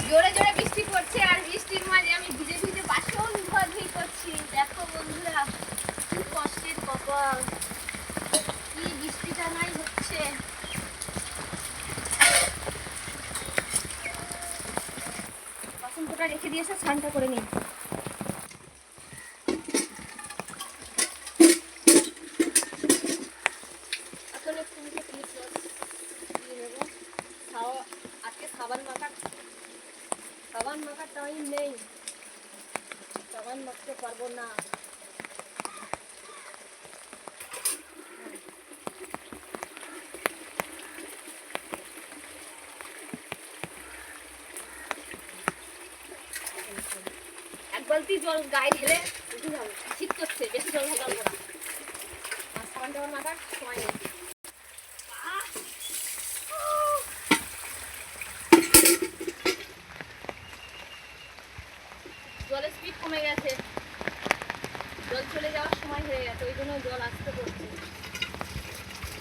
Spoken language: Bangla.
জোরে জোরে বৃষ্টি পড়ছে আর বৃষ্টির মাঝে আমি ভিজে ভিজে বাসন ধোয়াধুয়ি করছি। দেখো বন্ধুরা কি কষ্টের কপাল, কি বৃষ্টিটা নাই হচ্ছে। বাসন কোটা রেখে দিয়েছে, স্নানটা করে নিই। এখন একটু আজকে সাবান মাখার টাইম নেই, সাবান মাখতে পারবো না। এক বালতি জল গায়ে ঢেলে উঠে যাবো, শীত করছে, বেশি জল ঢালবো না। আর সাবান টাবান মাখার সময় নেই। জলের স্পিড কমে গেছে, জল চলে যাওয়ার সময় হয়ে গেছে, ওই জন্য জল আসতে